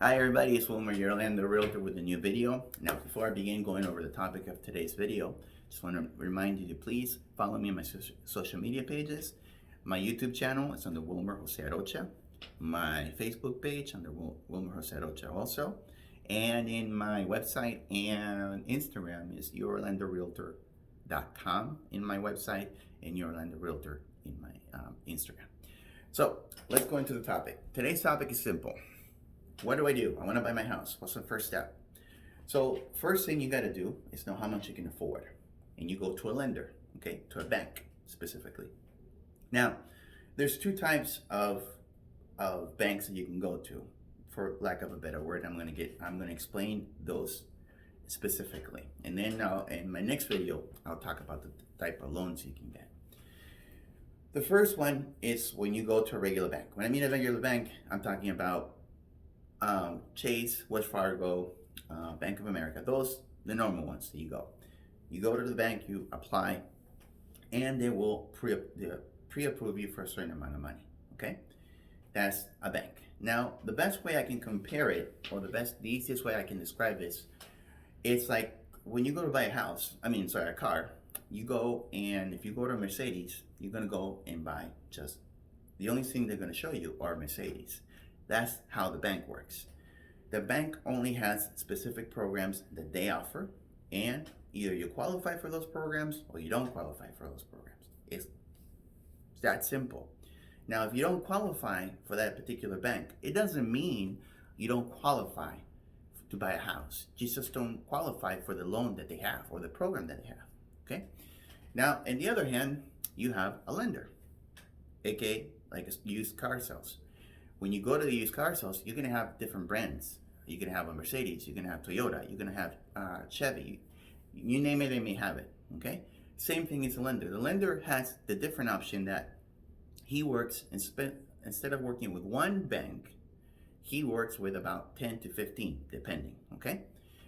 Hi everybody, it's Wilmer, your Orlando Realtor with a new video. Now before I begin going over the topic of today's video, just want to remind you to please follow me on my social media pages. My YouTube channel is under Wilmer Jose Arocha. My Facebook page under Wilmer Jose Arocha also. And in my website and Instagram is yourlandorealtor.com in my website and Your Orlando Realtor in my Instagram. So let's go into the topic. Today's topic is simple. What do? I want to buy my house. What's the first step? So first thing you got to do is know how much you can afford. And you go to a lender, okay, to a bank specifically. Now, there's two types of banks that you can go to. For lack of a better word, I'm going to explain those specifically. And then in my next video, I'll talk about the type of loans you can get. The first one is when you go to a regular bank. When I mean a regular bank, I'm talking about Chase, Wells Fargo, Bank of America, those the normal ones that you go. You go to the bank, you apply, and they will pre-approve you for a certain amount of money. Okay, that's a bank. Now, the best way I can compare it, or the easiest way I can describe this, it's like when you go to buy a car. You go, and if you go to Mercedes, you're gonna go and buy just the only thing they're gonna show you are Mercedes. That's how the bank works. The bank only has specific programs that they offer, and either you qualify for those programs or you don't qualify for those programs. It's that simple. Now, if you don't qualify for that particular bank, it doesn't mean you don't qualify to buy a house. You just don't qualify for the loan that they have or the program that they have. Okay? Now, on the other hand, you have a lender, aka like a used car sales. When you go to the used car sales, you're going to have different brands. You're going to have a Mercedes, you're going to have Toyota, you're going to have Chevy. You name it, they may have it. Okay? Same thing as the lender. The lender has the different option that he works, instead of working with one bank, he works with about 10 to 15, depending. Okay?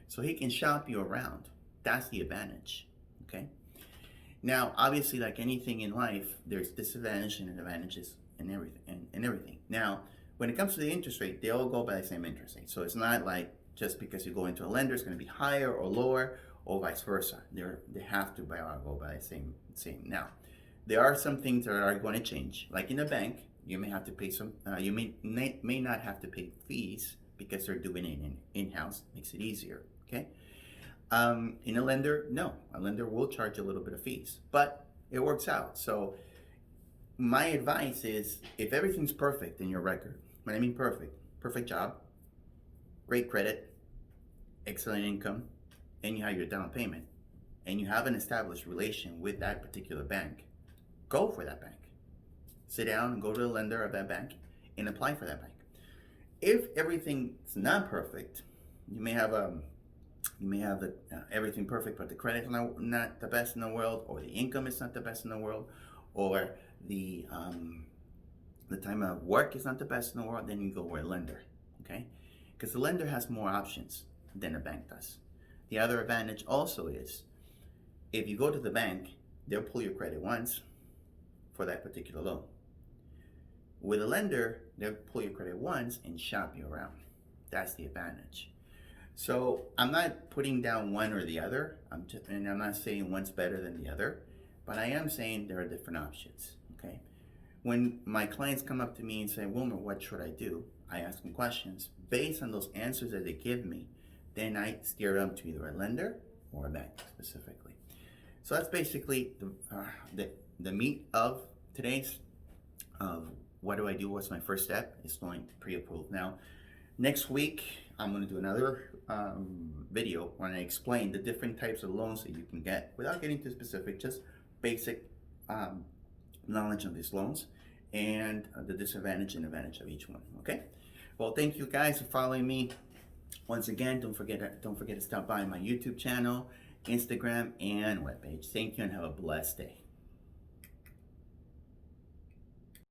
So he can shop you around. That's the advantage. Okay? Now, obviously, like anything in life, there's disadvantages and advantages and everything. Now, when it comes to the interest rate, they all go by the same interest rate. So it's not like just because you go into a lender, it's going to be higher or lower, or vice versa. They have to go by the same. Now, there are some things that are going to change. Like in a bank, you may have to pay some. You may not have to pay fees because they're doing it in-house. Makes it easier. Okay. In a lender, no. A lender will charge a little bit of fees, but it works out. So my advice is, if everything's perfect in your record, when I mean perfect job, great credit, excellent income, and you have your down payment, and you have an established relation with that particular bank, go for that bank. Sit down and go to the lender of that bank and apply for that bank. If everything's not perfect, you may have everything perfect, but the credit's not the best in the world, or the income is not the best in the world, or the time of work is not the best in the world, then you go with a lender, okay? Because the lender has more options than a bank does. The other advantage also is, if you go to the bank, they'll pull your credit once for that particular loan. With a lender, they'll pull your credit once and shop you around. That's the advantage. So I'm not putting down one or the other, and I'm not saying one's better than the other, but I am saying there are different options, okay? When my clients come up to me and say, Wilmer, what should I do? I ask them questions. Based on those answers that they give me, then I steer them to either a lender or a bank specifically. So that's basically the meat of today's what do I do? What's my first step? It's going pre-approved. Now, next week, I'm going to do another video when I explain the different types of loans that you can get without getting too specific, just basic knowledge of these loans and the disadvantage and advantage of each one. Okay. Well, thank you guys for following me. Once again, don't forget to stop by my YouTube channel, Instagram, and webpage. Thank you and have a blessed day.